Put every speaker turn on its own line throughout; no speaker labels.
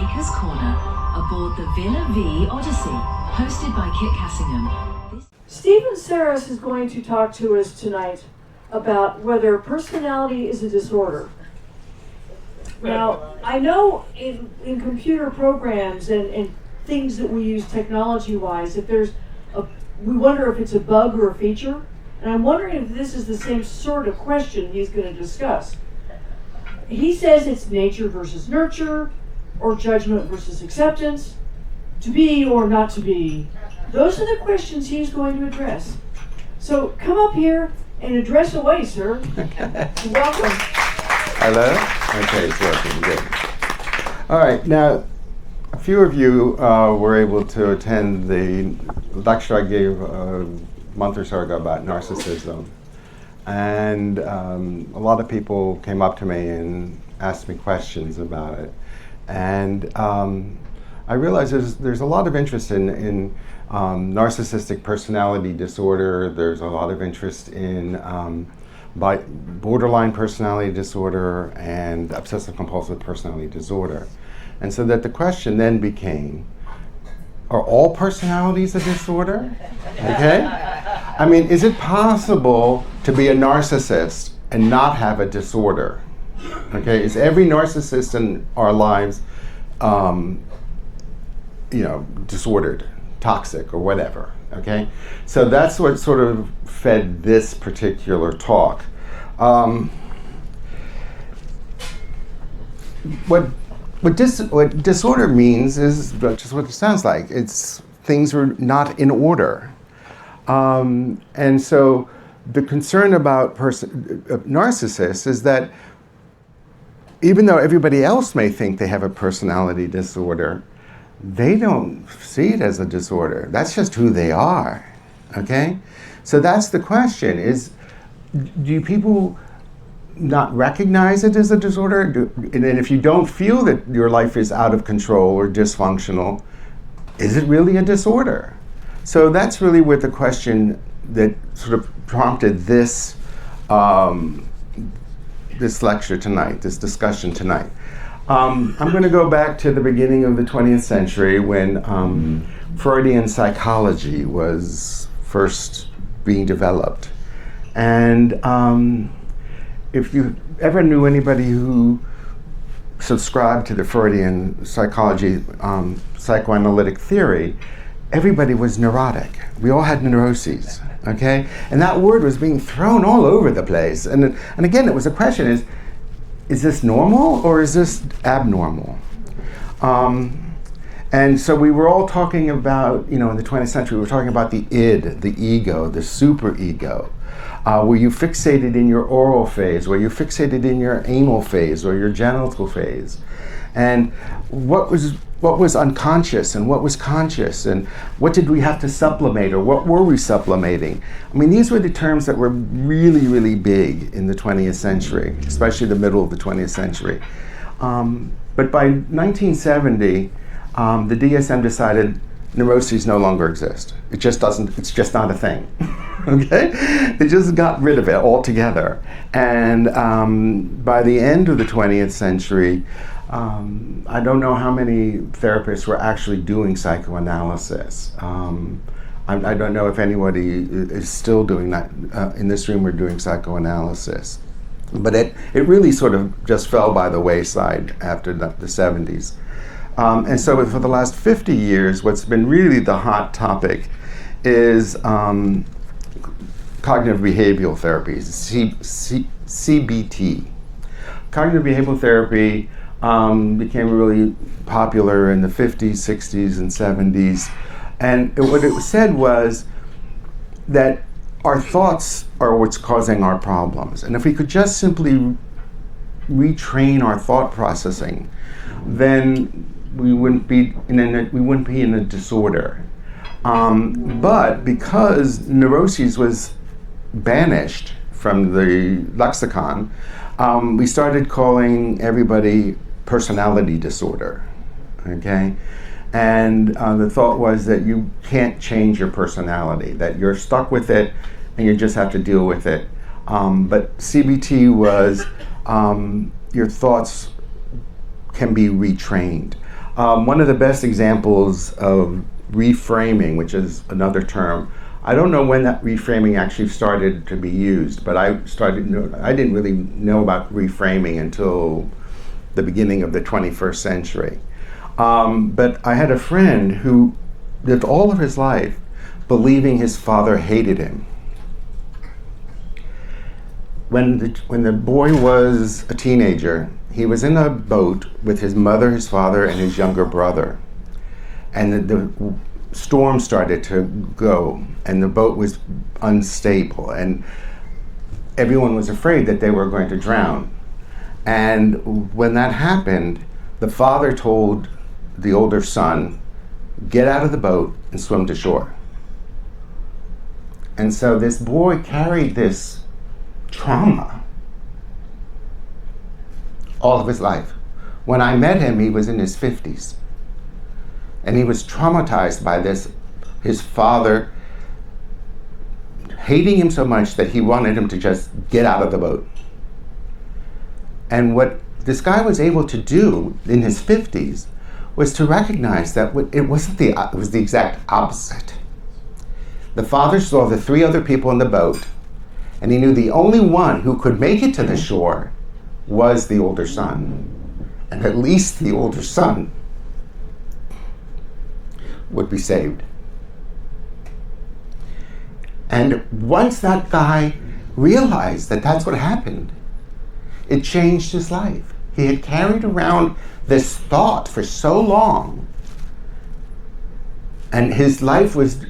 Speaker's Corner aboard the Villa Vie Odyssey, hosted by Kit Cassingham.
Stephen Saris is going to talk to us tonight about whether personality is a disorder. Now, I know in computer programs and things that we use technology-wise, we wonder if it's a bug or a feature, and I'm wondering if this is the same sort of question he's going to discuss. He says it's nature versus nurture, or judgment versus acceptance, to be or not to be. Those are the questions he's going to address. So come up here and address away, sir. Welcome.
Hello? Okay, it's working, good. All right, now, a few of you were able to attend the lecture I gave a month or so ago about narcissism. And a lot of people came up to me and asked me questions about it. And I realized there's a lot of interest in narcissistic personality disorder. There's a lot of interest in borderline personality disorder and obsessive compulsive personality disorder. And so that the question then became, are all personalities a disorder? Okay? I mean, is it possible to be a narcissist and not have a disorder? Okay, is every narcissist in our lives, disordered, toxic, or whatever? Okay, so that's what sort of fed this particular talk. What disorder means is just what it sounds like. It's things are not in order. And so the concern about narcissists is that even though everybody else may think they have a personality disorder, they don't see it as a disorder. That's just who they are, okay? So that's the question, is do people not recognize it as a disorder? And if you don't feel that your life is out of control or dysfunctional, is it really a disorder? So that's really what the question that sort of prompted this this lecture tonight, this discussion tonight. I'm going to go back to the beginning of the 20th century when Freudian psychology was first being developed. And if you ever knew anybody who subscribed to the Freudian psychology, psychoanalytic theory, everybody was neurotic. We all had neuroses, okay? And that word was being thrown all over the place. And again, it was a question, is this normal or is this abnormal? And so we were all talking about, in the 20th century, we were talking about the id, the ego, the superego. Were you fixated in your oral phase? Were you fixated in your anal phase or your genital phase? And what was unconscious and what was conscious, and what did we have to sublimate, or what were we sublimating? I mean, these were the terms that were really, really big in the 20th century, especially the middle of the 20th century. But by 1970, the DSM decided neuroses no longer exist. It's just not a thing. Okay? They just got rid of it altogether. And by the end of the 20th century, I don't know how many therapists were actually doing psychoanalysis. I don't know if anybody is still doing that. In this room, we're doing psychoanalysis. But it really sort of just fell by the wayside after the 70s. And so for the last 50 years, what's been really the hot topic is cognitive behavioral therapies, CBT. Cognitive behavioral therapy became really popular in the 50s, 60s, and 70s. And what it said was that our thoughts are what's causing our problems. And if we could just simply retrain our thought processing, then we wouldn't be in a disorder. But because neuroses was banished from the lexicon, we started calling everybody personality disorder, okay? And the thought was that you can't change your personality, that you're stuck with it and you just have to deal with it. But CBT was your thoughts can be retrained. One of the best examples of reframing, which is another term, I don't know when that reframing actually started to be used, but I didn't really know about reframing until the beginning of the 21st century. But I had a friend who lived all of his life believing his father hated him. When the boy was a teenager, he was in a boat with his mother, his father, and his younger brother. And the storm started to go, and the boat was unstable, and everyone was afraid that they were going to drown. And when that happened, the father told the older son, get out of the boat and swim to shore. And so this boy carried this trauma all of his life. When I met him, he was in his 50s. And he was traumatized by this, his father hating him so much that he wanted him to just get out of the boat. And what this guy was able to do in his 50s was to recognize that it was the exact opposite. The father saw the 3 other people in the boat, and he knew the only one who could make it to the shore was the older son. And at least the older son would be saved. And once that guy realized that that's what happened, it changed his life. He had carried around this thought for so long, and his life was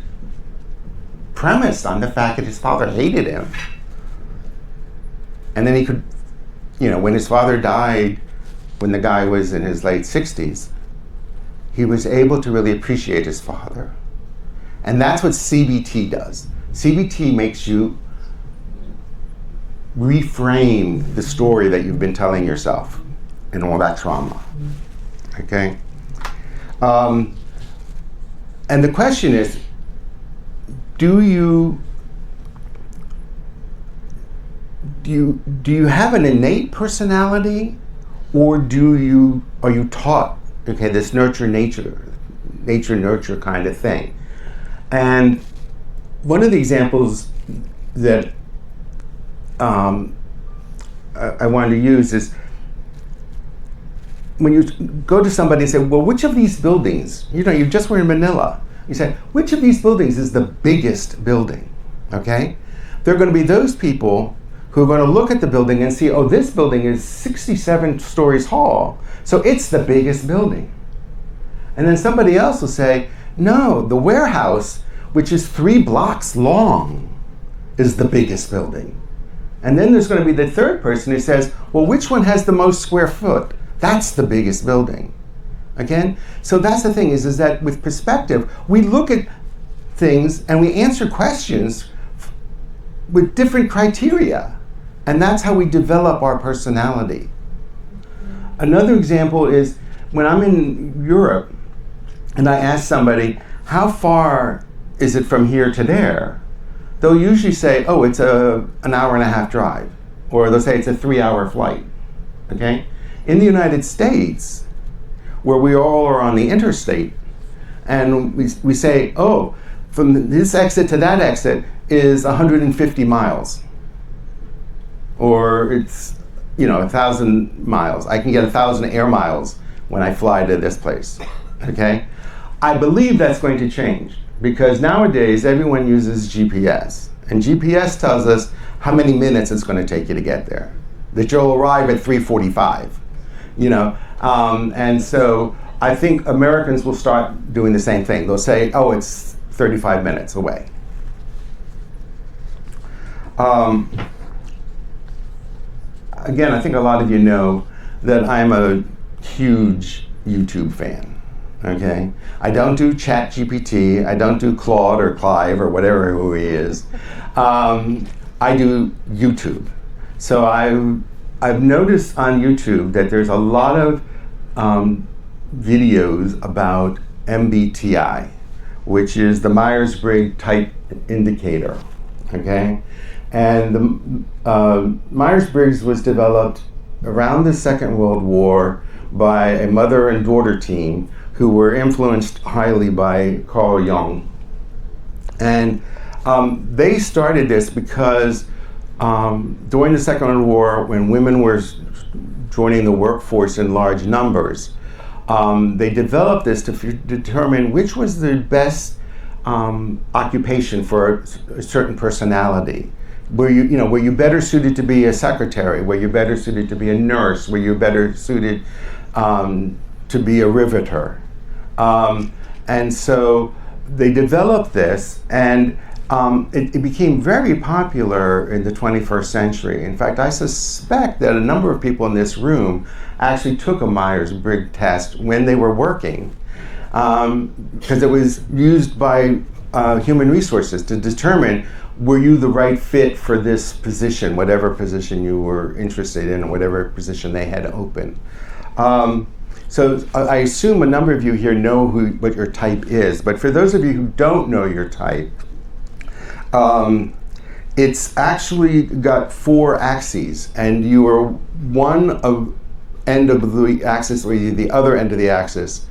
premised on the fact that his father hated him. And then he could, when his father died, when the guy was in his late 60s, he was able to really appreciate his father. And that's what CBT does. CBT makes you reframe the story that you've been telling yourself and all that trauma. Okay? And the question is, do you have an innate personality, or are you taught, okay, this nature nurture kind of thing? And one of the examples that I wanted to use is when you go to somebody and say, well, which of these buildings, you just were in Manila, you say, which of these buildings is the biggest building? Okay? There are going to be those people who are going to look at the building and see, oh, this building is 67 stories tall, so it's the biggest building. And then somebody else will say, no, the warehouse, which is 3 blocks long, is the biggest building. And then there's going to be the third person who says, well, which one has the most square foot? That's the biggest building. Again, so that's the thing is that with perspective, we look at things and we answer questions with different criteria. And that's how we develop our personality. Another example is when I'm in Europe and I ask somebody, how far is it from here to there? They'll usually say, oh, it's an hour and a half drive. Or they'll say it's a 3-hour flight. Okay? In the United States, where we all are on the interstate, and we say, oh, from this exit to that exit is 150 miles. Or it's, 1,000 miles. I can get 1,000 air miles when I fly to this place. Okay? I believe that's going to change, because nowadays everyone uses GPS. And GPS tells us how many minutes it's going to take you to get there. That you'll arrive at 3:45. And so I think Americans will start doing the same thing. They'll say, oh, it's 35 minutes away. Again, I think a lot of you know that I'm a huge YouTube fan. Okay? I don't do ChatGPT, I don't do Claude or Clive or whatever who he is. I do YouTube. So I've noticed on YouTube that there's a lot of videos about MBTI, which is the Myers-Briggs type indicator, okay? And the Myers-Briggs was developed around the Second World War by a mother and daughter team who were influenced highly by Carl Jung. And they started this because during the Second World War, when women were joining the workforce in large numbers, they developed this to determine which was the best occupation for a certain personality. Were you better suited to be a secretary? Were you better suited to be a nurse? Were you better suited to be a riveter? And so they developed this, and it became very popular in the 21st century. In fact, I suspect that a number of people in this room actually took a Myers-Briggs test when they were working, because it was used by human resources to determine, were you the right fit for this position, whatever position you were interested in, or whatever position they had open. So I assume a number of you here know what your type is, but for those of you who don't know your type, it's actually got 4 axes, and you are one end of the axis, or the other end of the axis.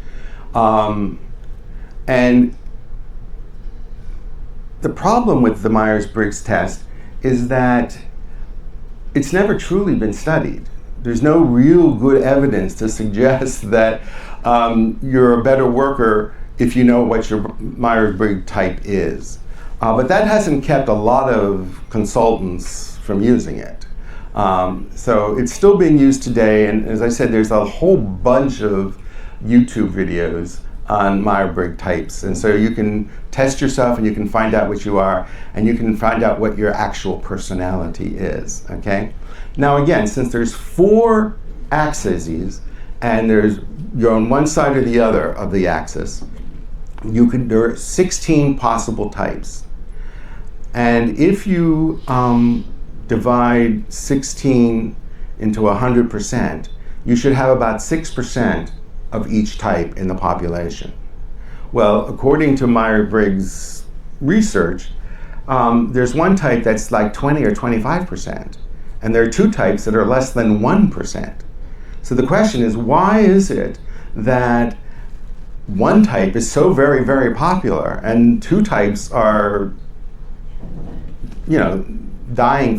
And the problem with the Myers-Briggs test is that it's never truly been studied. There's no real good evidence to suggest that you're a better worker if you know what your Myers-Briggs type is. But that hasn't kept a lot of consultants from using it. So it's still being used today, and as I said, there's a whole bunch of YouTube videos on Myers-Briggs types, and so you can test yourself and you can find out what you are, and you can find out what your actual personality is, okay? Now again, since there's 4 axes, and you're on one side or the other of the axis, there are 16 possible types. And if you divide 16 into 100%, you should have about 6% of each type in the population. Well, according to Myers-Briggs research, there's one type that's like 20 or 25%, and there are 2 types that are less than 1%. So the question is, why is it that one type is so very, very popular, and 2 types are, dying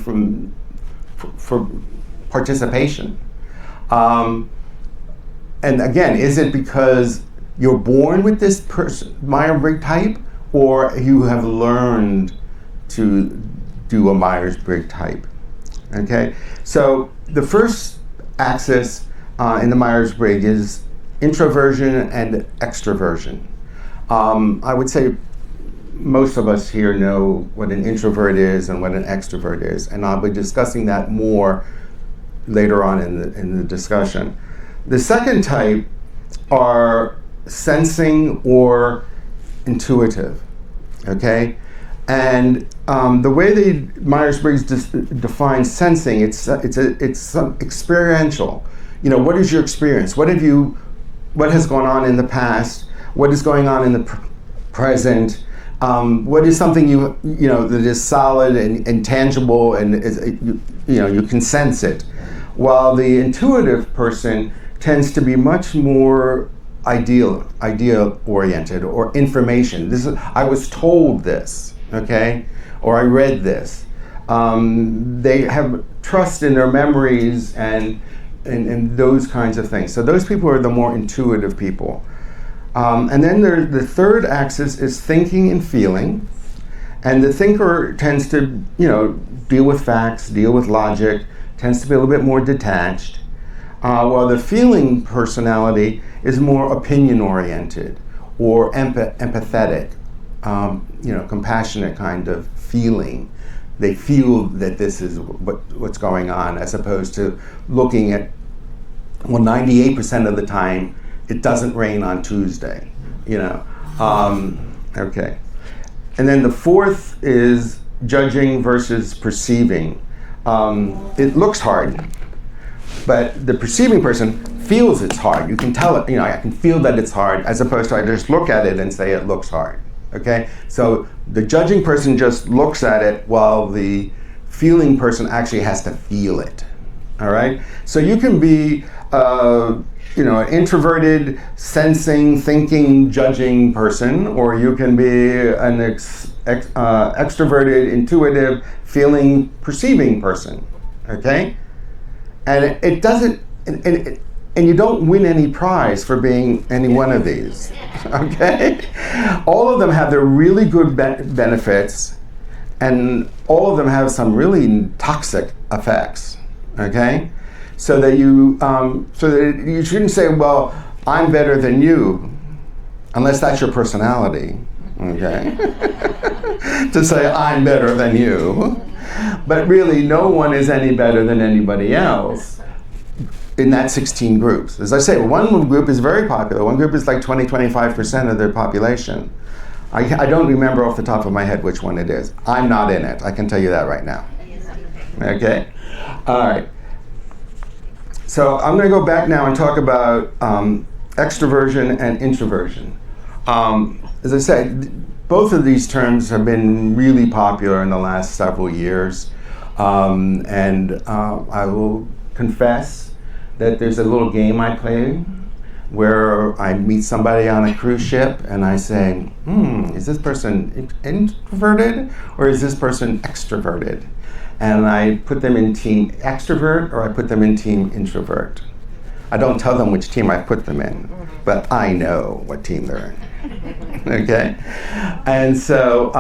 for participation? And again, is it because you're born with this Myers-Briggs type, or you have learned to do a Myers-Briggs type? Okay, so the first axis in the Myers-Briggs is introversion and extroversion. I would say most of us here know what an introvert is and what an extrovert is, and I'll be discussing that more later on in the discussion. The second type are sensing or intuitive, okay? And the way Myers-Briggs defines sensing, it's experiential. What is your experience? What has gone on in the past? What is going on in the present? What is something that is solid and tangible, and you can sense it? While the intuitive person tends to be much more idea oriented, or information. I was told this, okay, or I read this. They have trust in their memories and those kinds of things. So those people are the more intuitive people. And then the third axis is thinking and feeling, and the thinker tends to deal with facts, deal with logic, tends to be a little bit more detached. While the feeling personality is more opinion-oriented or empathetic, compassionate kind of feeling. They feel that this is what's going on, as opposed to looking at, 98% of the time, it doesn't rain on Tuesday, Okay. And then the fourth is judging versus perceiving. It looks hard, but the perceiving person feels it's hard. You can tell it, I can feel that it's hard, as opposed to I just look at it and say it looks hard, okay? So the judging person just looks at it, while the feeling person actually has to feel it, all right? So you can be, an introverted, sensing, thinking, judging person, or you can be an extroverted, intuitive, feeling, perceiving person. Okay, and it doesn't, and you don't win any prize for being any one of these. Okay, all of them have their really good benefits, and all of them have some really toxic effects. Okay. So that you shouldn't say, well, I'm better than you, unless that's your personality, okay? To say, I'm better than you. But really, no one is any better than anybody else in that 16 groups. As I say, one group is very popular. One group is like 20-25% of their population. I don't remember off the top of my head which one it is. I'm not in it. I can tell you that right now. Okay? All right. So I'm going to go back now and talk about extroversion and introversion. As I said, both of these terms have been really popular in the last several years. And I will confess that there's a little game I play where I meet somebody on a cruise ship and I say, is this person introverted or is this person extroverted? And I put them in team extrovert or I put them in team introvert. I don't tell them which team I put them in, but I know what team they're in. Okay? And so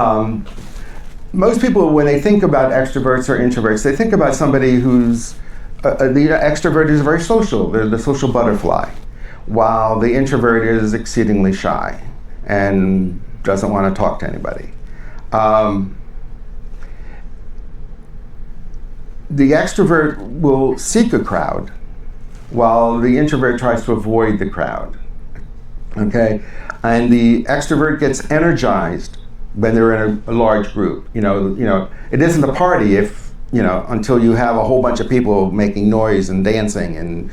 most people, when they think about extroverts or introverts, they think about somebody who's, the extrovert is very social. They're the social butterfly, while the introvert is exceedingly shy and doesn't want to talk to anybody. The extrovert will seek a crowd, while the introvert tries to avoid the crowd. Okay, and the extrovert gets energized when they're in a large group. You know, it isn't a party if until you have a whole bunch of people making noise and dancing and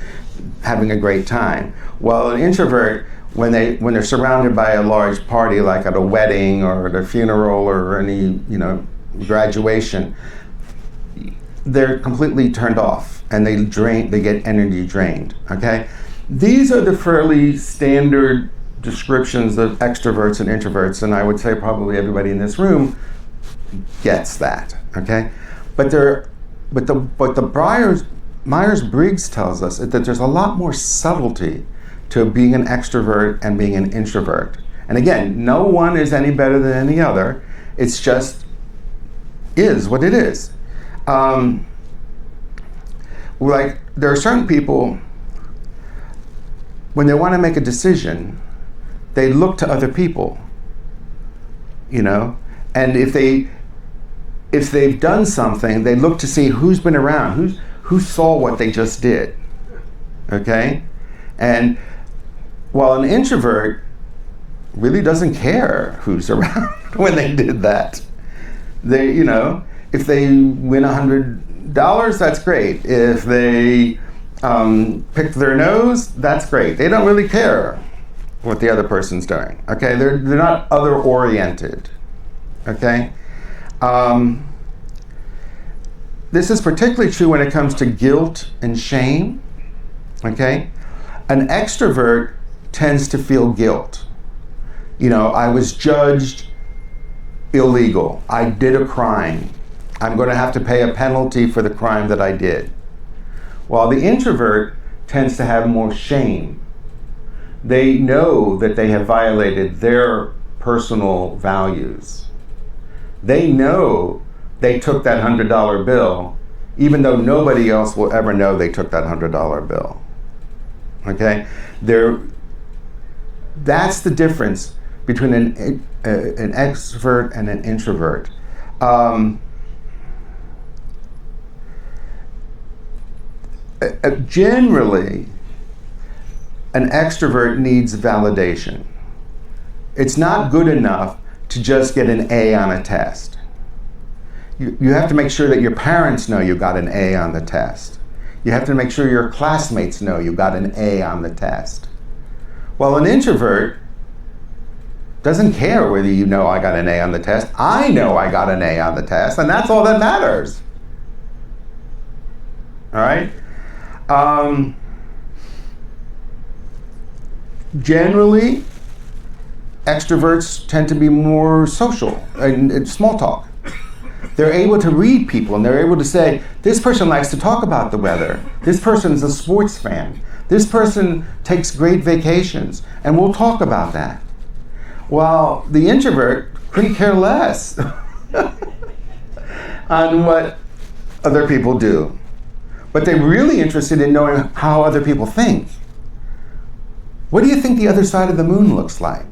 having a great time. Well, an introvert, when they're surrounded by a large party, like at a wedding or at a funeral or any graduation, they're completely turned off and they get energy drained. Okay, these are the fairly standard descriptions of extroverts and introverts, and I would say probably everybody in this room gets that. Okay, but the Myers-Briggs tells us that there's a lot more subtlety to being an extrovert and being an introvert. And again, no one is any better than any other. It's just is what it is. Like there are certain people, when they want to make a decision, they look to other people, and if they've done something, they look to see who's been around, who saw what they just did. Okay, and while an introvert really doesn't care who's around when they did that, they if they win $100, that's great. If they picked their nose, that's great. They don't really care what the other person's doing. Okay, they're not other oriented. Okay, this is particularly true when it comes to guilt and shame. Okay, an extrovert tends to feel guilt. I was judged illegal. I did a crime. I'm going to have to pay a penalty for the crime that I did. While the introvert tends to have more shame. They know that they have violated their personal values. They know they took that $100 bill, even though nobody else will ever know they took that $100 bill. Okay? That's the difference between an extrovert and an introvert. Generally, an extrovert needs validation. It's not good enough to just get an A on a test. You have to make sure that your parents know you got an A on the test. You have to make sure your classmates know you got an A on the test. While an introvert doesn't care whether you know I got an A on the test. I know I got an A on the test, and that's all that matters. All right? Generally, extroverts tend to be more social and small talk. They're able to read people and they're able to say, this person likes to talk about the weather. This person is a sports fan. This person takes great vacations, and we'll talk about that. While the introvert couldn't care less on what other people do. But they're really interested in knowing how other people think. What do you think the other side of the moon looks like?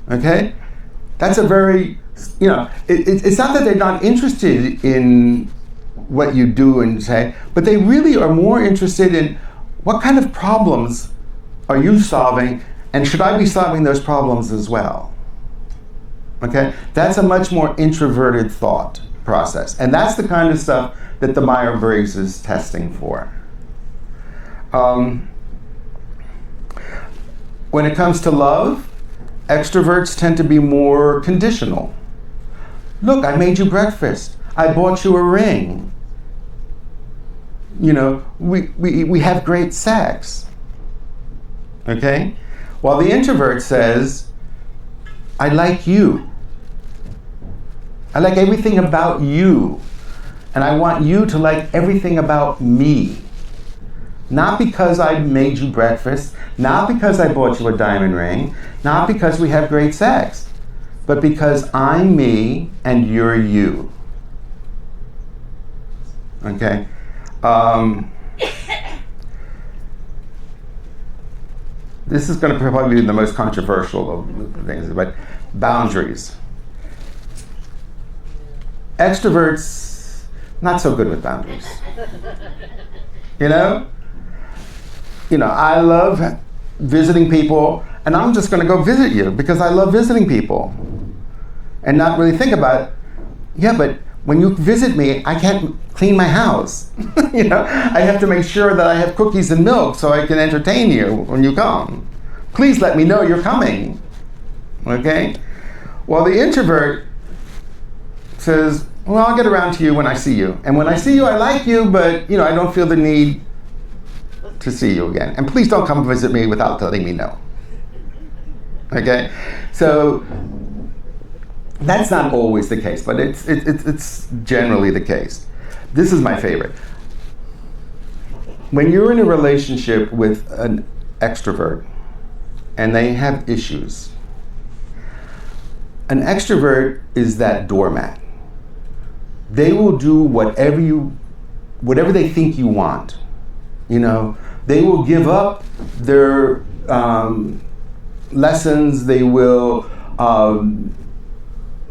Okay? That's a very, it's not that they're not interested in what you do and say, but they really are more interested in what kind of problems are you solving, and should I be solving those problems as well? Okay? That's a much more introverted thought process. And that's the kind of stuff that the Myers-Briggs is testing for. When it comes to love, extroverts tend to be more conditional. Look, I made you breakfast. I bought you a ring. We have great sex. Okay? While the introvert says, I like you. I like everything about you. And I want you to like everything about me. Not because I made you breakfast, not because I bought you a diamond ring, not because we have great sex, but because I'm me and you're you. Okay? This is going to probably be the most controversial of things, but boundaries. Extroverts, not so good with boundaries. I love visiting people, and I'm just going to go visit you because I love visiting people. And not really think about, but when you visit me, I can't clean my house. I have to make sure that I have cookies and milk so I can entertain you when you come. Please let me know you're coming. Okay? Well, the introvert says, well, I'll get around to you when I see you. And when I see you, I like you, but, I don't feel the need to see you again. And please don't come visit me without letting me know. Okay? So that's not always the case, but it's generally the case. This is my favorite. When you're in a relationship with an extrovert and they have issues, an extrovert is that doormat. They will do whatever they think you want. They will give up their lessons. They will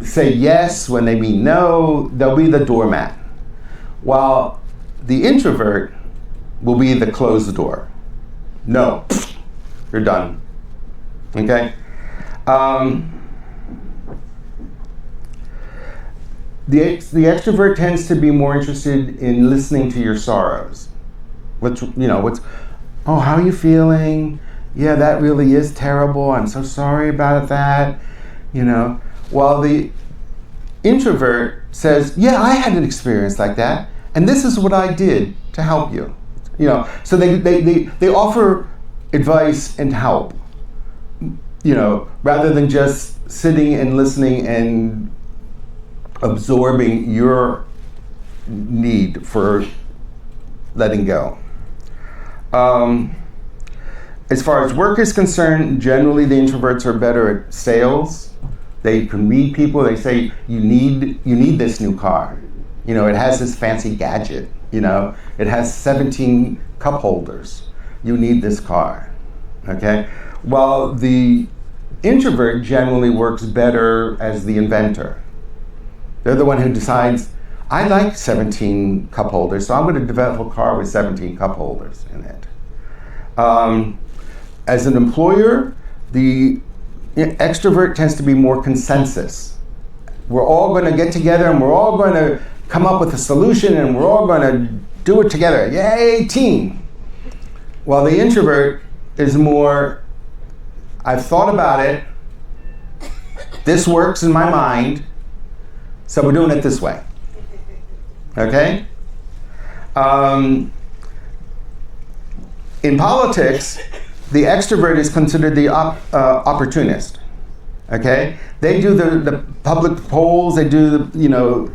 say yes when they mean no. They'll be the doormat. While the introvert will be the close the door. No, you're done. Okay? The extrovert tends to be more interested in listening to your sorrows. Oh, how are you feeling? Yeah, that really is terrible. I'm so sorry about that. While the introvert says, yeah, I had an experience like that, and this is what I did to help you. So they offer advice and help, rather than just sitting and listening and absorbing your need for letting go. As far as work is concerned, generally the introverts are better at sales. They can read people. They say, you need this new car. It has this fancy gadget. It has 17 cup holders. You need this car. Okay? While the introvert generally works better as the inventor. They're the one who decides, I like 17 cup holders, so I'm going to develop a car with 17 cup holders in it. As an employer, the extrovert tends to be more consensus. We're all going to get together and we're all going to come up with a solution and we're all going to do it together. Yay, team! While the introvert is more, I've thought about it, this works in my mind, so we're doing it this way. Okay? In politics, the extrovert is considered the opportunist. Okay, they do the public polls, they do the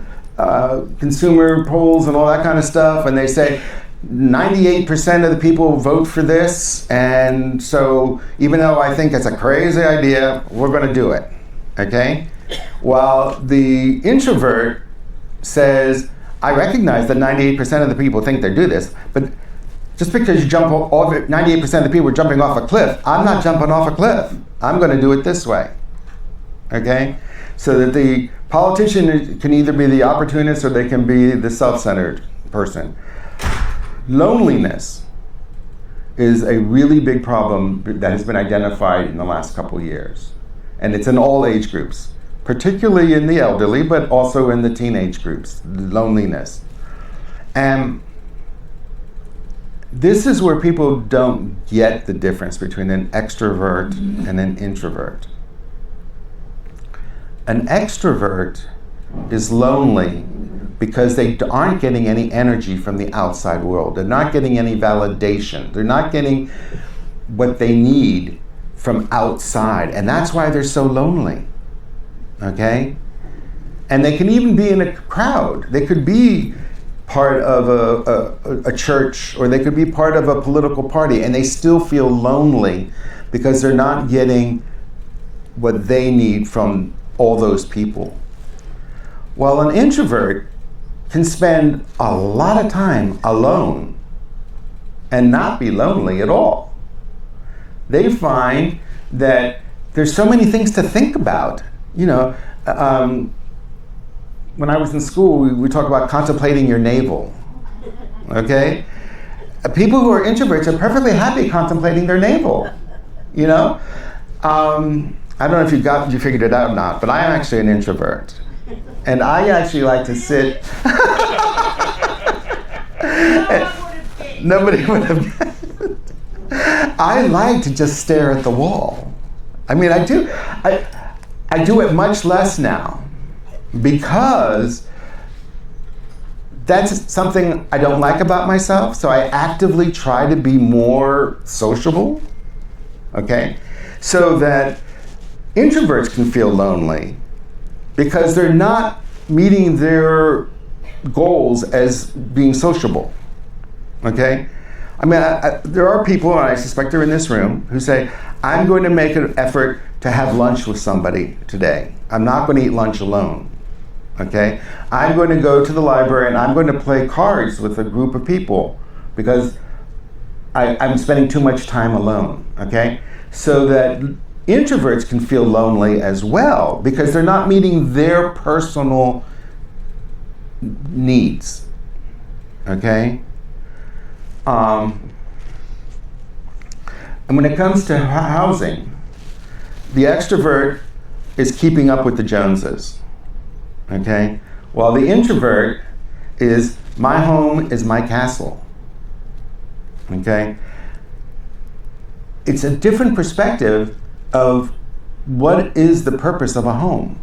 consumer polls and all that kind of stuff, and they say 98% of the people vote for this, and so even though I think it's a crazy idea, we're going to do it. Okay, while the introvert says, I recognize that 98% of the people think they do this, but just because you jump off, 98% of the people are jumping off a cliff, I'm not jumping off a cliff. I'm going to do it this way. Okay? So that the politician can either be the opportunist or they can be the self-centered person. Loneliness is a really big problem that has been identified in the last couple of years. And it's in all age groups, particularly in the elderly, but also in the teenage groups, loneliness. And this is where people don't get the difference between an extrovert and an introvert. An extrovert is lonely because they aren't getting any energy from the outside world. They're not getting any validation. They're not getting what they need from outside. And that's why they're so lonely. Okay? And they can even be in a crowd. They could be part of a church, or they could be part of a political party, and they still feel lonely because they're not getting what they need from all those people. While an introvert can spend a lot of time alone and not be lonely at all. They find that there's so many things to think about. When I was in school, we talk about contemplating your navel. Okay? People who are introverts are perfectly happy contemplating their navel. I don't know if you figured it out or not, but I am actually an introvert. And I actually like to sit. Nobody would have. I like to just stare at the wall. I mean, I do. I do it much less now because that's something I don't like about myself. So I actively try to be more sociable. Okay, so that introverts can feel lonely because they're not meeting their goals as being sociable. Okay? I mean, there are people, and I suspect they're in this room, who say, I'm going to make an effort to have lunch with somebody today. I'm not going to eat lunch alone. Okay? I'm going to go to the library and I'm going to play cards with a group of people because I'm spending too much time alone. Okay? So that introverts can feel lonely as well because they're not meeting their personal needs. Okay? And when it comes to housing, the extrovert is keeping up with the Joneses. Okay? While the introvert is, my home is my castle. Okay? It's a different perspective of what is the purpose of a home.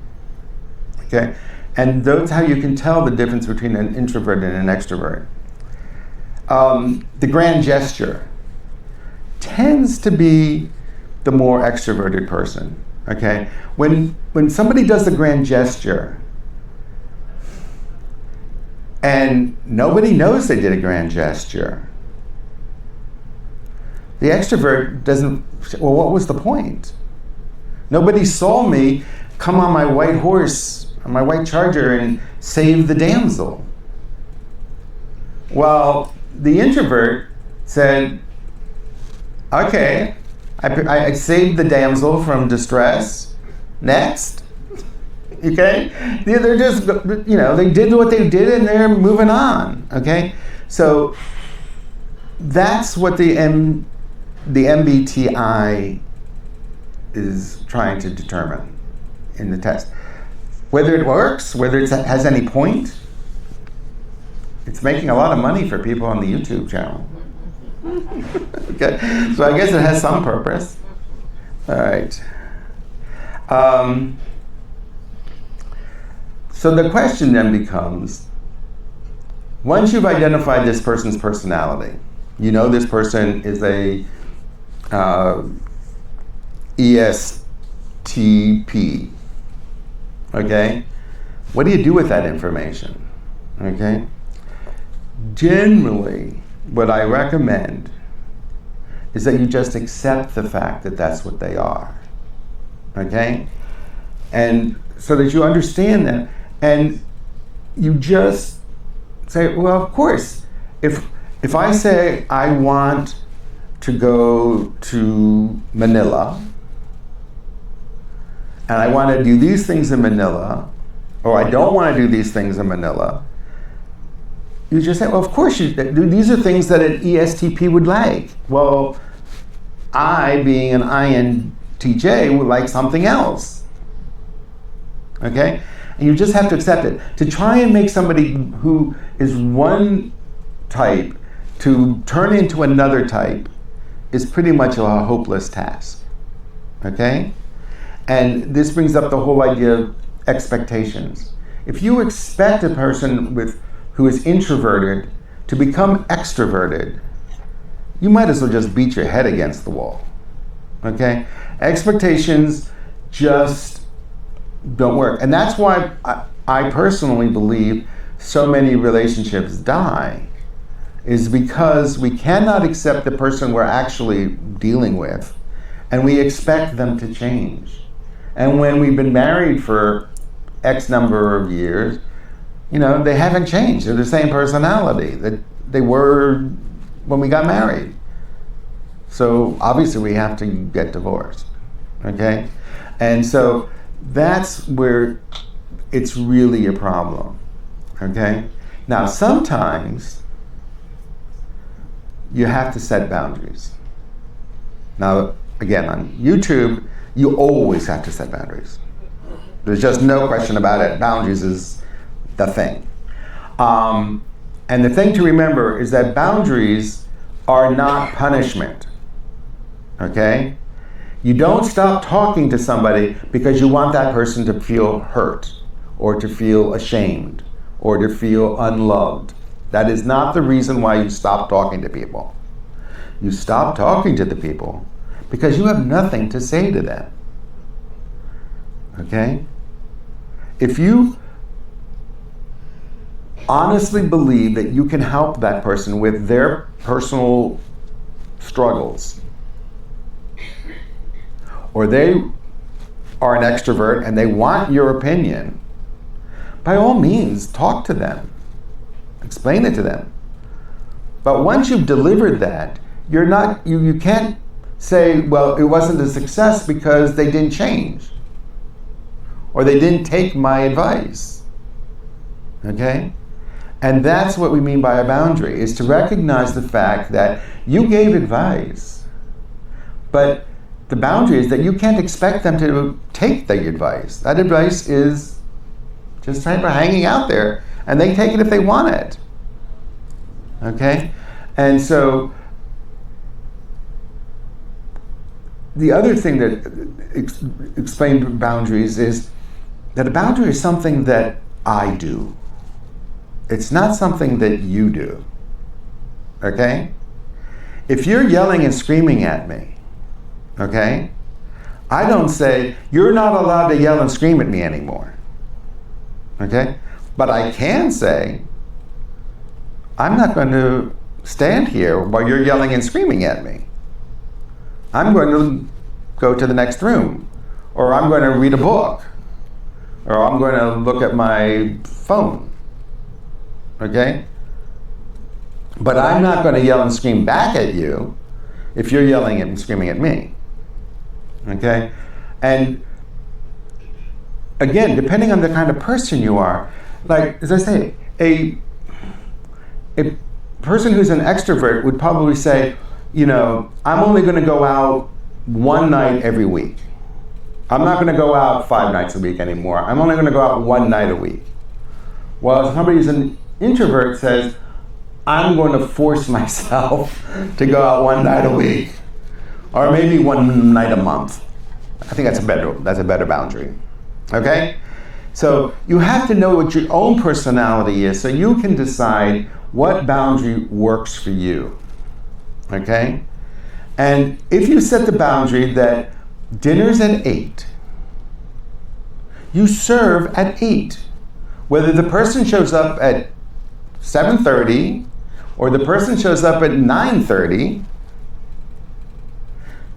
Okay? And that's how you can tell the difference between an introvert and an extrovert. The grand gesture tends to be the more extroverted person. Okay? When somebody does the grand gesture and nobody knows they did a grand gesture, the extrovert doesn't, well, what was the point? Nobody saw me come on my white horse, on my white charger, and save the damsel. Well, the introvert said, okay, I saved the damsel from distress. Next. Okay? They're just, they did what they did and they're moving on. Okay? So that's what the MBTI is trying to determine in the test. Whether it works, whether it has any point, it's making a lot of money for people on the YouTube channel. Okay, so I guess it has some purpose. All right. So the question then becomes, once you've identified this person's personality, you know this person is a ESTP. Okay? What do you do with that information? Okay? Generally, what I recommend is that you just accept the fact that that's what they are. Okay? And so that you understand that, and you just say, well, of course, if I say I want to go to Manila, and I want to do these things in Manila, or I don't want to do these things in Manila, you just say, well, of course, these are things that an ESTP would like. Well, I, being an INTJ, would like something else. Okay? And you just have to accept it. To try and make somebody who is one type to turn into another type is pretty much a hopeless task. Okay? And this brings up the whole idea of expectations. If you expect a person who is introverted to become extroverted, you might as well just beat your head against the wall. Okay? Expectations just don't work. And that's why I personally believe so many relationships die, is because we cannot accept the person we're actually dealing with, and we expect them to change. And when we've been married for X number of years, they haven't changed. They're the same personality that they were when we got married. So obviously we have to get divorced. Okay? And so that's where it's really a problem. Okay? Now, sometimes you have to set boundaries. Now, again, on YouTube, you always have to set boundaries. There's just no question about it. Boundaries is the thing. And the thing to remember is that boundaries are not punishment. Okay? You don't stop talking to somebody because you want that person to feel hurt, or to feel ashamed, or to feel unloved. That is not the reason why you stop talking to people. You stop talking to the people because you have nothing to say to them. Okay? If you honestly believe that you can help that person with their personal struggles, or they are an extrovert and they want your opinion, by all means, talk to them. Explain it to them. But once you've delivered that, you can't say, well, it wasn't a success because they didn't change, or they didn't take my advice. Okay? And that's what we mean by a boundary, is to recognize the fact that you gave advice, but the boundary is that you can't expect them to take the advice. That advice is just type of hanging out there, and they take it if they want it. Okay? And so the other thing that explains boundaries is that a boundary is something that I do. It's not something that you do. Okay? If you're yelling and screaming at me, okay, I don't say, you're not allowed to yell and scream at me anymore. Okay? But I can say, I'm not going to stand here while you're yelling and screaming at me. I'm going to go to the next room, or I'm going to read a book, or I'm going to look at my phone. Okay? But I'm not going to yell and scream back at you if you're yelling and screaming at me. Okay? And again, depending on the kind of person you are, like, as I say, a person who's an extrovert would probably say, I'm only going to go out one night every week. I'm not going to go out 5 nights a week anymore. I'm only going to go out one night a week. Well, if somebody who's an introvert says, I'm going to force myself to go out one night a week, or maybe one night a month. I think that's a better boundary. Okay? So you have to know what your own personality is so you can decide what boundary works for you. Okay? And if you set the boundary that dinner's at 8, you serve at 8. Whether the person shows up at 7:30 or the person shows up at 9:30,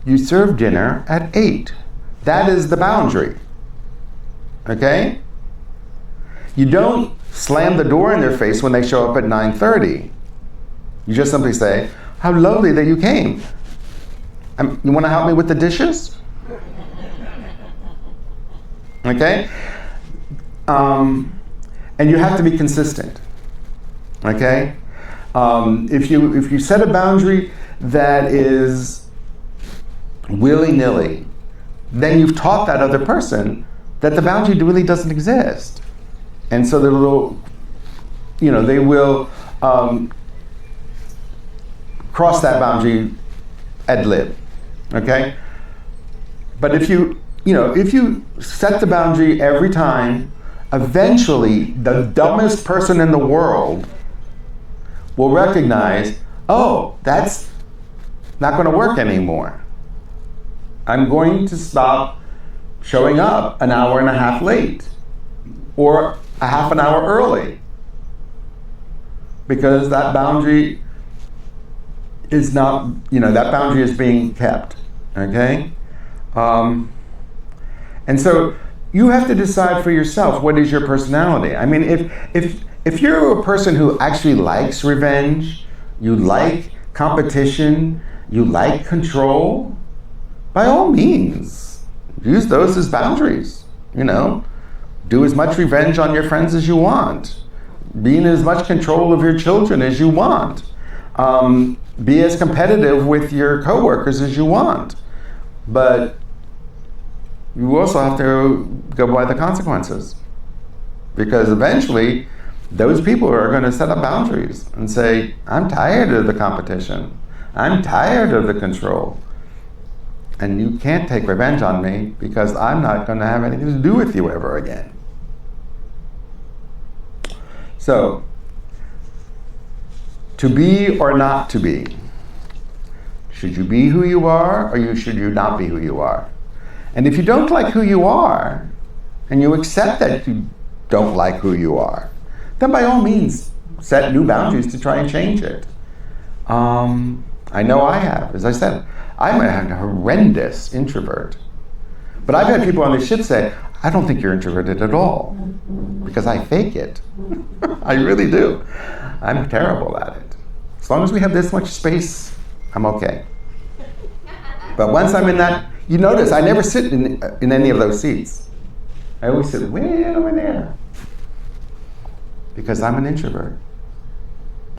you serve dinner at 8. That is the boundary. Okay? You don't slam the door in their face when they show up at 9:30. You just simply say, how lovely that you came. You want to help me with the dishes? Okay? And you have to be consistent. Okay? If you set a boundary that is willy-nilly, then you've taught that other person that the boundary really doesn't exist. And so they will cross that boundary ad lib. Okay? But if you set the boundary every time, eventually the dumbest person in the world will recognize, oh, that's not going to work anymore. I'm going to stop showing up an hour and a half late or a half an hour early, because that boundary is not, that boundary is being kept. Okay? And so you have to decide for yourself, what is your personality? I mean, if you're a person who actually likes revenge, you like competition, you like control, by all means, use those as boundaries. Do as much revenge on your friends as you want. Be in as much control of your children as you want. Be as competitive with your coworkers as you want. But you also have to go by the consequences. Because eventually, those people are going to set up boundaries and say, I'm tired of the competition. I'm tired of the control. And you can't take revenge on me because I'm not going to have anything to do with you ever again. So, to be or not to be. Should you be who you are, or should you not be who you are? And if you don't like who you are, and you accept that you don't like who you are, then by all means, set new boundaries to try and change it. I know I have. As I said, I'm a horrendous introvert. But I've had people on this ship say, I don't think you're introverted at all, because I fake it. I really do. I'm terrible at it. As long as we have this much space, I'm okay. But once I'm in that, you notice I never sit in any of those seats. I always sit way over there, because I'm an introvert.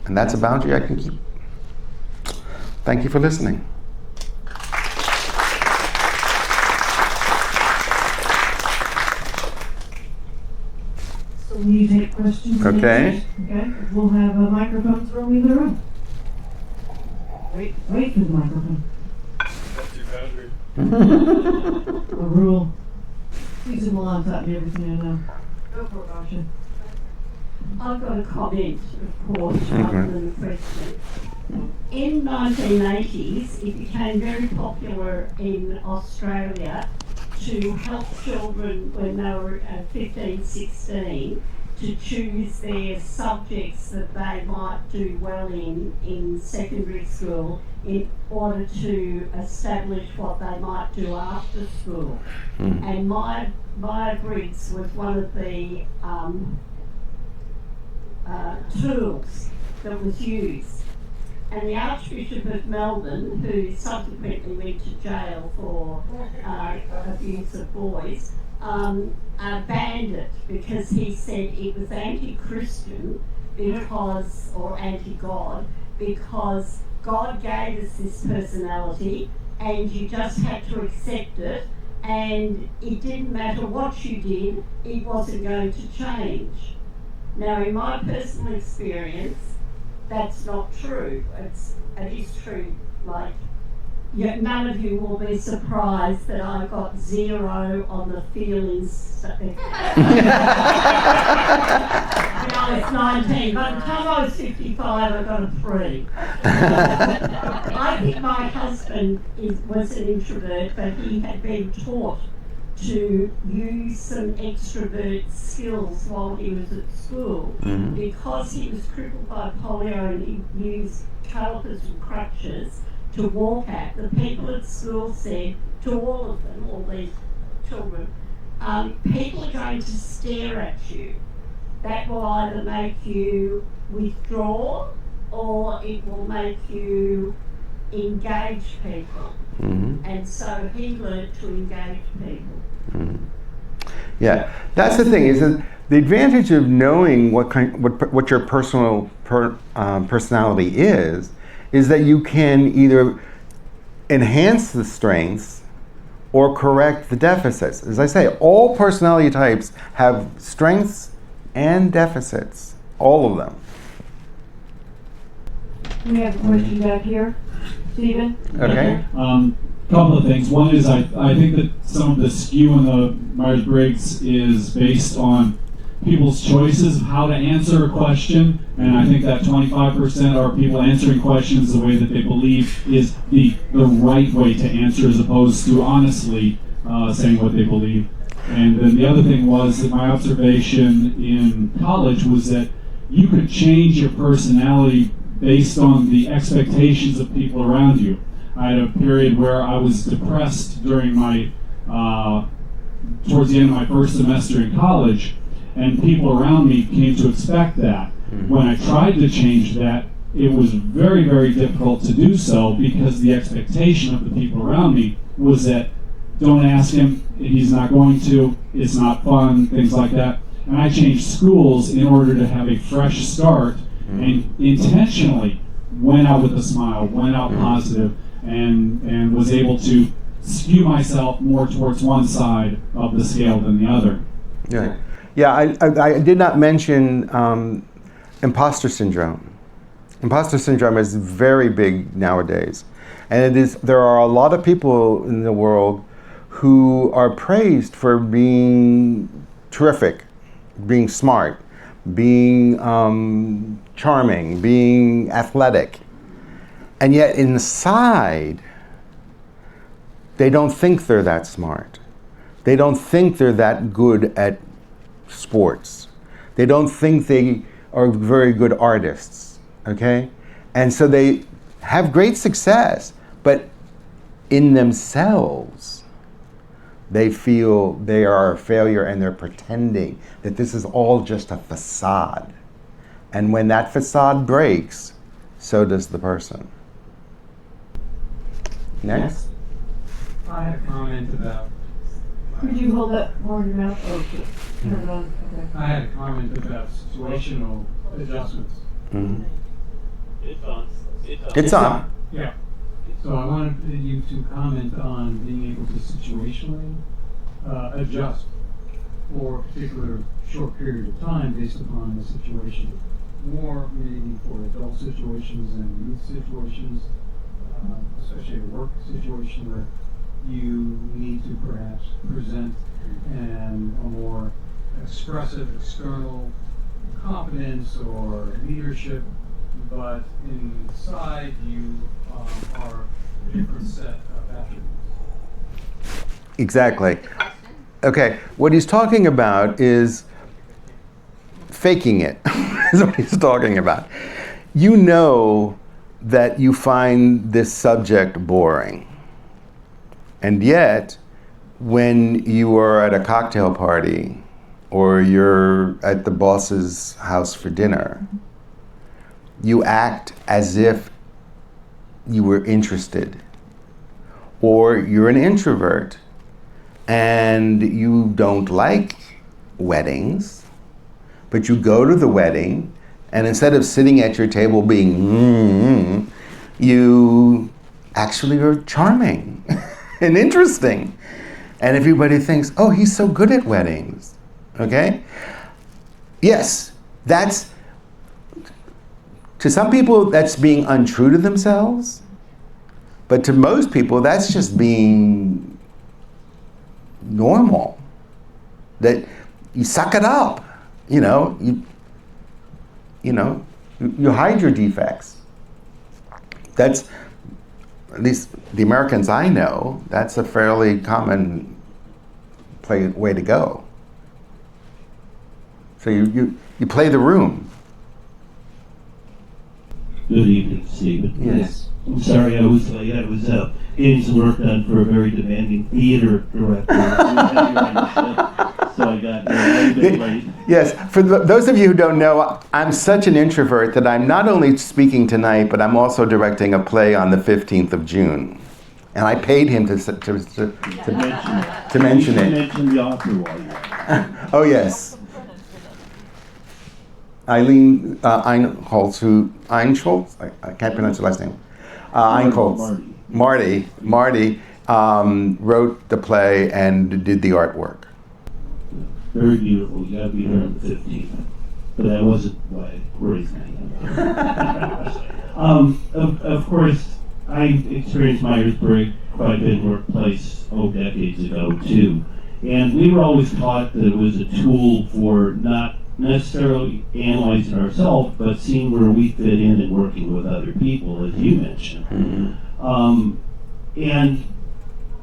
And that's a boundary I can keep. Thank you for listening.
So will you take questions?
Okay.
Okay. We'll have microphones roaming the room. Wait for the microphone.
That's your boundary.
A rule. Susan will on top of everything I know. Go for it, Asha.
I've got a comment, of course, rather than a question. In 1980s, it became very popular in Australia to help children when they were 15, 16 to choose their subjects that they might do well in secondary school in order to establish what they might do after school. And Myers-Briggs was one of the tools that was used. And the Archbishop of Melbourne, who subsequently went to jail for abuse of boys, banned it because he said it was anti-Christian or anti-God, because God gave us this personality and you just had to accept it, and it didn't matter what you did, it wasn't going to change. Now, in my personal experience, that's not true. It is true, like none of you will be surprised that I got 0 on the feelings when I was 19. By the time I was 55, I got a 3. I think my husband was an introvert, but he had been taught to use some extrovert skills while he was at school. Because he was crippled by polio and he used calipers and crutches to walk at. The people at school said to all of them, all these children, people are going to stare at you. That will either make you withdraw or it will make you engage people. And so he learned to engage people.
Yeah, that's the thing. Is that the advantage of knowing what your personal personality is that you can either enhance the strengths or correct the deficits. As I say, all personality types have strengths and deficits, all of them.
We have a question back here. Stephen?
Okay.
Couple of things. One is I think that some of the skew in the Myers-Briggs is based on people's choices of how to answer a question, and I think that 25% are people answering questions the way that they believe is the right way to answer, as opposed to honestly saying what they believe. And then the other thing was that my observation in college was that you could change your personality based on the expectations of people around you. I had a period where I was depressed during my, towards the end of my first semester in college, and people around me came to expect that. When I tried to change that, it was very, very difficult to do so because the expectation of the people around me was that don't ask him, he's not going to, it's not fun, things like that. And I changed schools in order to have a fresh start and intentionally went out with a smile, went out positive, and was able to skew myself more towards one side of the scale than the other.
Yeah. Yeah, I did not mention imposter syndrome. Imposter syndrome is very big nowadays. And there are a lot of people in the world who are praised for being terrific, being smart, being charming, being athletic. And yet inside, they don't think they're that smart. They don't think they're that good at sports. They don't think they are very good artists, okay? And so they have great success, but in themselves, they feel they are a failure and they're pretending that this is all just a facade. And when that facade breaks, so does the person. Next.
I had a comment about.
Could you hold that more in your mouth? Oh, okay. Turn it on. Okay.
I had a comment about situational adjustments.
Mm-hmm.
It's on.
Yeah. So I wanted you to comment on being able to situationally adjust for a particular short period of time based upon the situation. More maybe for adult situations and youth situations, especially a work situation where you need to perhaps present and a more expressive external competence or leadership, but inside you are a different set of attributes.
Exactly. Okay, what he's talking about is faking it. Is what he's talking about. You know that you find this subject boring. And yet, when you are at a cocktail party or you're at the boss's house for dinner, you act as if you were interested. Or you're an introvert and you don't like weddings, but you go to the wedding and instead of sitting at your table being you actually are charming and interesting. And everybody thinks, oh, he's so good at weddings, okay? Yes, that's, to some people, that's being untrue to themselves, But to most people, that's just being normal. That you suck it up, you hide your defects. That's, at least the Americans I know, that's a fairly common way to go. So you play the room.
Good evening, Stephen.
Yes.
I'm sorry I was late. I was getting some work done for a very demanding theater director. So I got a little bit late.
Yes, for those of you who don't know, I'm such an introvert that I'm not only speaking tonight, but I'm also directing a play on the 15th of June. And I paid him to mention
You
it.
mention the author while you're
Oh, yes. Eileen Einholz, I can't pronounce her last name. Einholz. Marty wrote the play and did the artwork.
very beautiful. You got to be there on the 15th. But that wasn't why I raised my hand. Of course, I experienced Myers-Briggs quite a bit in the workplace, decades ago, too. And we were always taught that it was a tool for not necessarily analyzing ourselves, but seeing where we fit in and working with other people, as you mentioned.
Mm-hmm.
And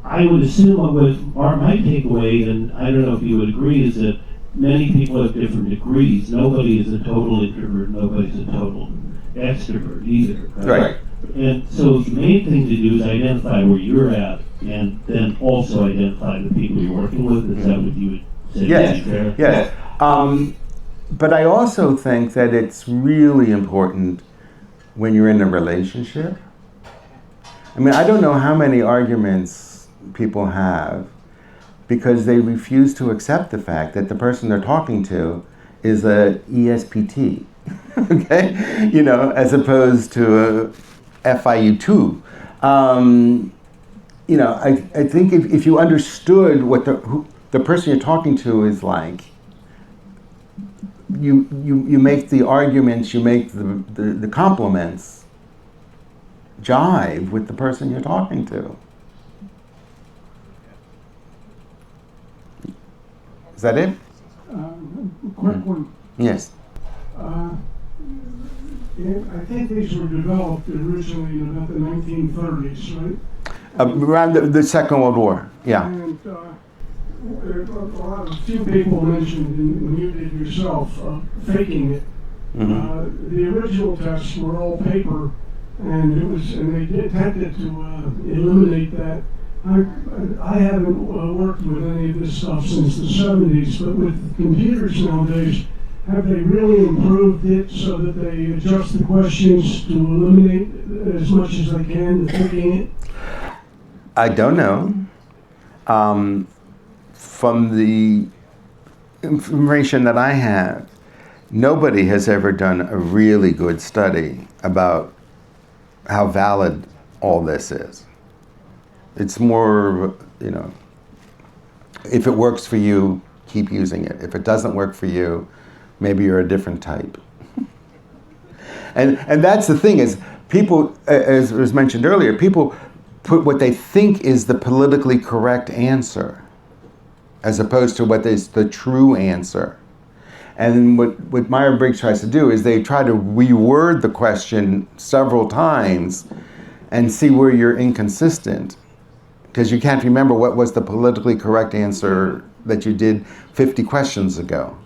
I would assume my takeaway, and I don't know if you would agree, is that many people have different degrees. Nobody is a total introvert, nobody's a total extrovert either.
Right.
And so the main thing to do is identify where you're at, and then also identify the people you're working with. Is that what you would say?
Yes. Yes. But I also think that it's really important when you're in a relationship. I mean, I don't know how many arguments people have because they refuse to accept the fact that the person they're talking to is a ESPT, okay? As opposed to a FIU2. I think if you understood what the person you're talking to is like, you make the arguments, you make the compliments jive with the person you're talking to. Is that it?
Quick one.
Yes.
I think these were developed originally in about the 1930s, right?
Around the Second World War, yeah.
And a few people mentioned, when you did yourself, faking it.
Mm-hmm.
The original tests were all paper, and they attempted to eliminate that. I haven't worked with any of this stuff since the 70s, but with computers nowadays, have they really improved it so that they adjust the questions to eliminate as much as they can the faking it?
I don't know. From the information that I have, nobody has ever done a really good study about how valid all this is. It's more, if it works for you, keep using it. If it doesn't work for you, maybe you're a different type. And that's the thing is, people, as was mentioned earlier, people put what they think is the politically correct answer as opposed to what is the true answer. And what Myers-Briggs tries to do is they try to reword the question several times and see where you're inconsistent. Because you can't remember what was the politically correct answer that you did 50 questions ago.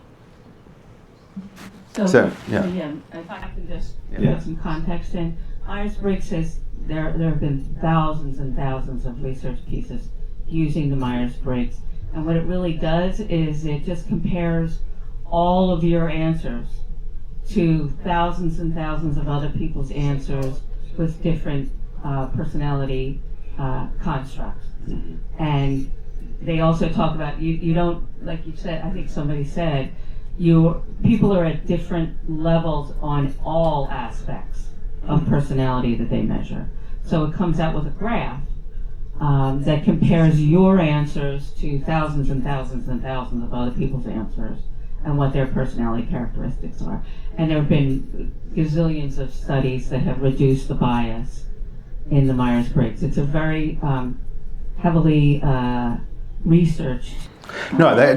So if I can just put some context in, Myers-Briggs says there have been thousands and thousands of research pieces using the Myers-Briggs. And what it really does is it just compares all of your answers to thousands and thousands of other people's answers with different personality constructs. Mm-hmm. And they also talk about, you don't, like you said, I think somebody said, people are at different levels on all aspects of personality that they measure. So it comes out with a graph that compares your answers to thousands and thousands and thousands of other people's answers and what their personality characteristics are. And there have been gazillions of studies that have reduced the bias in the Myers-Briggs. It's a very heavily researched.
No, I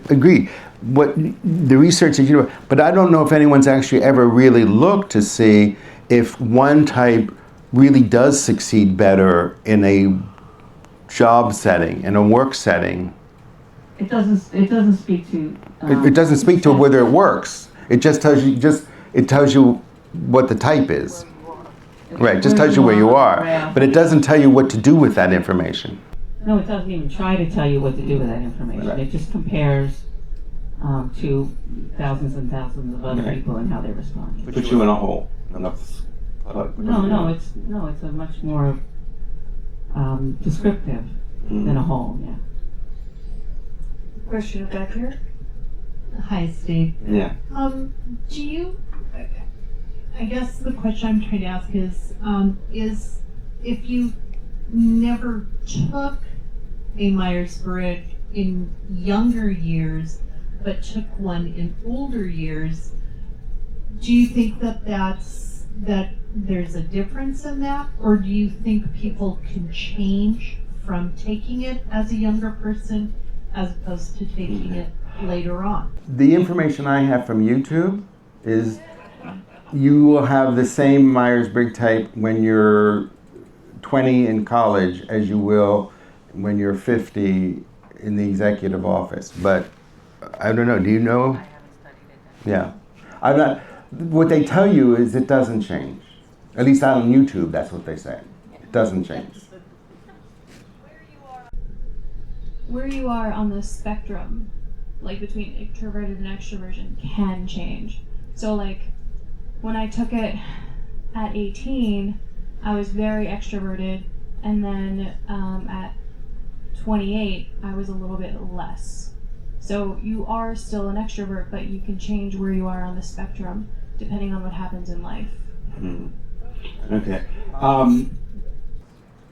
agree. What the research that you do, but I don't know if anyone's actually ever really looked to see if one type really does succeed better in a job setting, in a work setting.
It doesn't speak to.
It doesn't speak to whether it works. It just tells you it tells you what the type is. Right, it just tells you where you are, but it doesn't tell you what to do with that information.
No, it doesn't even try to tell you what to do with that information.
Right.
It just compares to thousands and thousands of other people and how they respond.
Put you in a hole.
No, it's a much more descriptive than a whole. Yeah.
Question back here.
Hi, Steve.
Yeah.
Do you? I guess the question I'm trying to ask is if you never took a Myers-Briggs in younger years, but took one in older years, do you think that there's a difference in that, or do you think people can change from taking it as a younger person as opposed to taking it later on?
The information I have from YouTube is you will have the same Myers-Briggs type when you're 20 in college as you will when you're 50 in the executive office. But I don't know, do you know? I haven't studied it. Yeah. I'm not, what they tell you is it doesn't change. At least on YouTube, that's what they say. It doesn't change.
Where you are on the spectrum, like between introverted and extroversion, can change. So like, when I took it at 18, I was very extroverted, and then at 28, I was a little bit less. So you are still an extrovert, but you can change where you are on the spectrum depending on what happens in life.
Okay.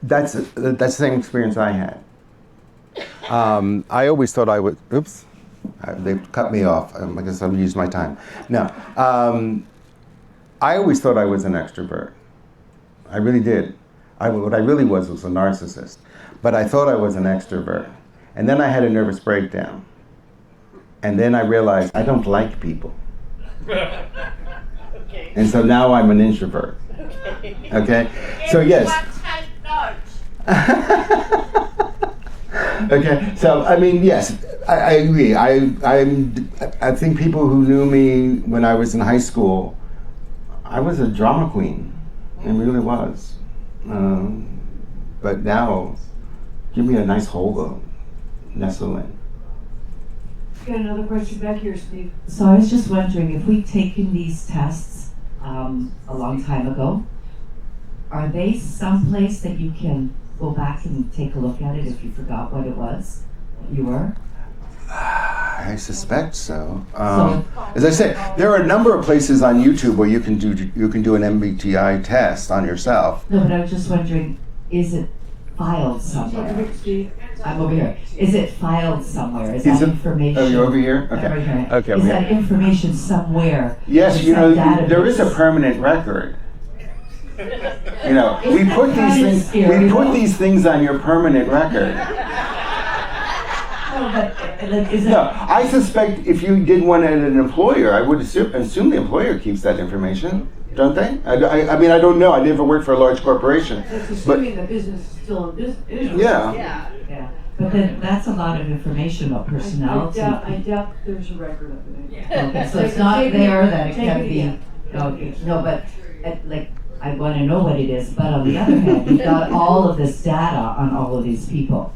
That's the same experience I had. I always thought I would. Oops, they've cut me off. I guess I'll use my time. No, I always thought I was an extrovert. I really did. What I really was a narcissist. But I thought I was an extrovert. And then I had a nervous breakdown. And then I realized I don't like people. Okay. And so now I'm an introvert. Okay? So yes. Okay, so I mean, yes, I agree. I think people who knew me when I was in high school, I was a drama queen. I really was. But now, give me a nice hole to nestle in.
Got another question back here, Steve.
So I was just wondering, if we'd taken these tests a long time ago, are they someplace that you can go back and take a look at it if you forgot what it was you were?
I suspect so. As I say, there are a number of places on YouTube where you can do an MBTI test on yourself.
No, but I was just wondering, is it filed somewhere? I'm over here. Is it filed somewhere? Is that information?
Oh, you're over here? Okay.
Over here.
Okay.
Is that information somewhere?
Yes, you know, there is a permanent record. You know, we put these things on your permanent record. No, I suspect if you did one at an employer, I would assume the employer keeps that information, don't they? I mean, I don't know. I never worked for a large corporation.
That's assuming the business is still in business.
Yeah.
But then that's a lot of information about personality.
I doubt there's a record of it.
Yeah. Okay, so it's not there that it can be. No, but I want to know what it is. But on the other hand, you've got all of this data on all of these people.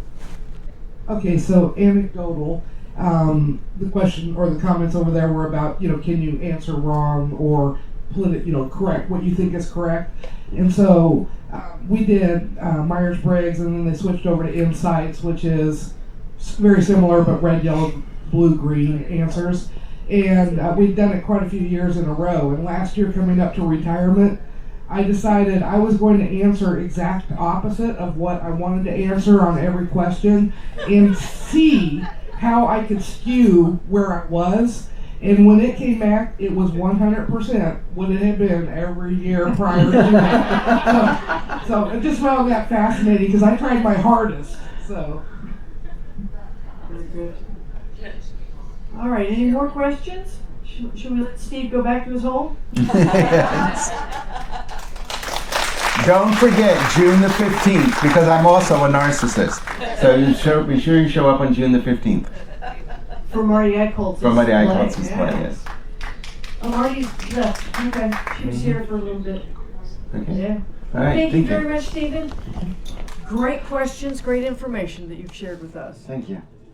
Okay, so anecdotal. The question or the comments over there were about, can you answer wrong or correct what you think is correct? And so we did Myers-Briggs, and then they switched over to Insights, which is very similar but red, yellow, blue, green answers. And we've done it quite a few years in a row. And last year, coming up to retirement, I decided I was going to answer exact opposite of what I wanted to answer on every question and see how I could skew where I was. And when it came back, it was 100% what it had been every year prior to that. So I just found that fascinating because I tried my hardest. So.
Very good. All right, any more questions? Should we let Steve go back to his home?
Don't forget June the 15th, because I'm also a narcissist. So be sure you show up on June the 15th.
For Marty Eichholz's
For Marty
play.
Eichholz's play, yes.
Oh, Marty's left. Okay, she was here for a little bit.
Okay.
Yeah.
All right,
Thank you very much, Stephen. Great questions, great information that you've shared with us.
Thank you.